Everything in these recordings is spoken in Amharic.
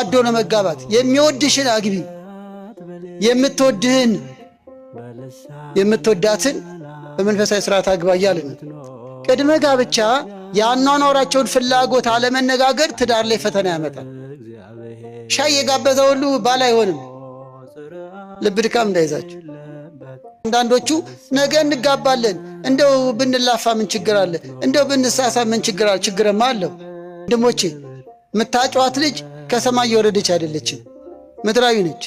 ተዋዶ ነው መጋባት። የሚወድሽን አግቢ፣ የምትወዳትን በመንፈሳዊ ስርዓት አግባ እያልን ቅድመ ጋብቻ የአኗኗራቸውን ፍላጎት አለመነጋገር ትዳር ላይ ፈተና ያመጣል። ሻይ የጋበዘ ሁሉ ባል አይሆንም። ልብ ድካም እንዳይዛችሁ። አንዳንዶቹ ነገ እንጋባለን፣ እንደው ብንላፋ ምን ችግር አለ? እንደው ብንሳሳ ምን ችግር አለ? ችግርማ አለው ወንድሞቼ። የምታጫዋት ልጅ ከሰማይ የወረደች አይደለችም፣ ምድራዊ ነች።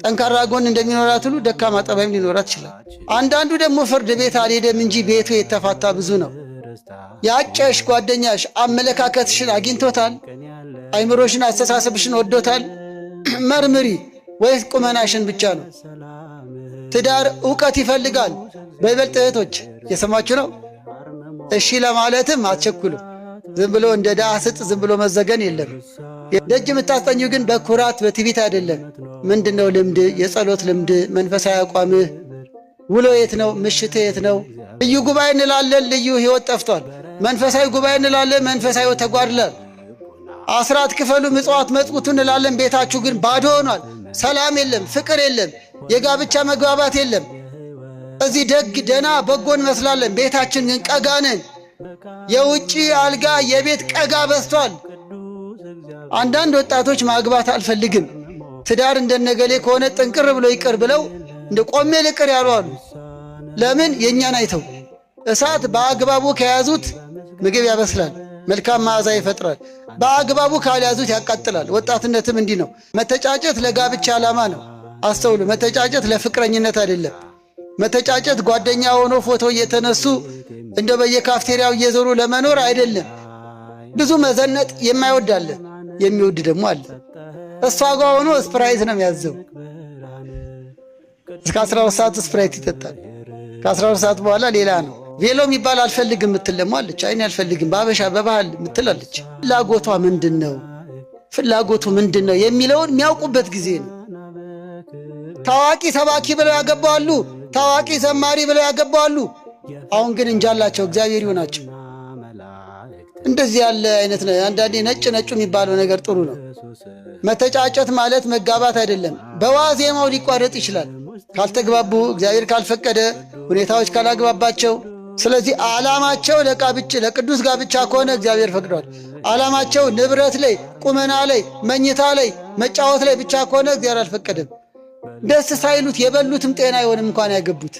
ጠንካራ ጎን እንደሚኖራት ሁሉ ደካማ ጠባይም ሊኖራት ይችላል። አንዳንዱ ደግሞ ፍርድ ቤት አልሄደም እንጂ ቤቱ የተፋታ ብዙ ነው። ያጨሽ ጓደኛሽ አመለካከትሽን አግኝቶታል? አይምሮሽን፣ አስተሳሰብሽን ወዶታል? መርምሪ። ወይስ ቁመናሽን ብቻ ነው? ትዳር ዕውቀት ይፈልጋል። በይበልጥ እህቶች የሰማችሁ ነው። እሺ ለማለትም አትቸኩሉ። ዝም ብሎ እንደ ዳስጥ ዝም ብሎ መዘገን የለም። ደጅ የምታስጠኙ ግን በኩራት በትዕቢት አይደለም። ምንድነው ልምድ፣ የጸሎት ልምድ፣ መንፈሳዊ አቋምህ፣ ውሎ የት ነው? ምሽት የት ነው? ልዩ ጉባኤ እንላለን፣ ልዩ ህይወት ጠፍቷል። መንፈሳዊ ጉባኤ እንላለን፣ መንፈሳዊ ህይወት ተጓድሏል። አስራት ክፈሉ፣ ምጽዋት መጽውቱ እንላለን፣ ቤታችሁ ግን ባዶ ሆኗል። ሰላም የለም፣ ፍቅር የለም፣ የጋብቻ መግባባት የለም። እዚህ ደግ ደና በጎ እንመስላለን፣ ቤታችን ግን ቀጋ ነን። የውጪ አልጋ የቤት ቀጋ በዝቷል። አንዳንድ ወጣቶች ማግባት አልፈልግም፣ ትዳር እንደነገሌ ከሆነ ጥንቅር ብሎ ይቅር ብለው እንደ ቆሜ ልቅር ያሉ አሉ። ለምን? የእኛን አይተው። እሳት በአግባቡ ከያዙት ምግብ ያበስላል፣ መልካም መዓዛ ይፈጥራል። በአግባቡ ካልያዙት ያቃጥላል። ወጣትነትም እንዲህ ነው። መተጫጨት ለጋብቻ ዓላማ ነው። አስተውሉ። መተጫጨት ለፍቅረኝነት አይደለም። መተጫጨት ጓደኛ ሆኖ ፎቶ እየተነሱ እንደ በየካፍቴሪያው እየዞሩ ለመኖር አይደለም። ብዙ መዘነጥ የማይወድ አለ፣ የሚወድ ደግሞ አለ። እሷ ጋር ሆኖ ስፕራይት ነው የሚያዘው። እስከ 12 ሰዓት ስፕራይት ይጠጣል። ከ12 ሰዓት በኋላ ሌላ ነው። ቬሎ የሚባል አልፈልግም ምትል ደግሞ አለች። አይኔ አልፈልግም በአበሻ በባህል ምትል አለች። ፍላጎቷ ምንድን ነው? ፍላጎቱ ምንድን ነው የሚለውን የሚያውቁበት ጊዜ ነው። ታዋቂ ሰባኪ ብለው ያገባዋሉ፣ ታዋቂ ዘማሪ ብለው ያገባዋሉ። አሁን ግን እንጃላቸው፣ እግዚአብሔር ይሆናቸው። እንደዚህ ያለ አይነት ነው። አንዳንዴ ነጭ ነጩ የሚባለው ነገር ጥሩ ነው። መተጫጨት ማለት መጋባት አይደለም። በዋዜማው ሊቋረጥ ይችላል ካልተግባቡ፣ እግዚአብሔር ካልፈቀደ፣ ሁኔታዎች ካላግባባቸው። ስለዚህ ዓላማቸው ለቅዱስ ጋብቻ ከሆነ እግዚአብሔር ፈቅዷል። ዓላማቸው ንብረት ላይ፣ ቁመና ላይ፣ መኝታ ላይ፣ መጫወት ላይ ብቻ ከሆነ እግዚአብሔር አልፈቀደም። ደስ ሳይሉት የበሉትም ጤና አይሆንም እንኳን ያገቡት።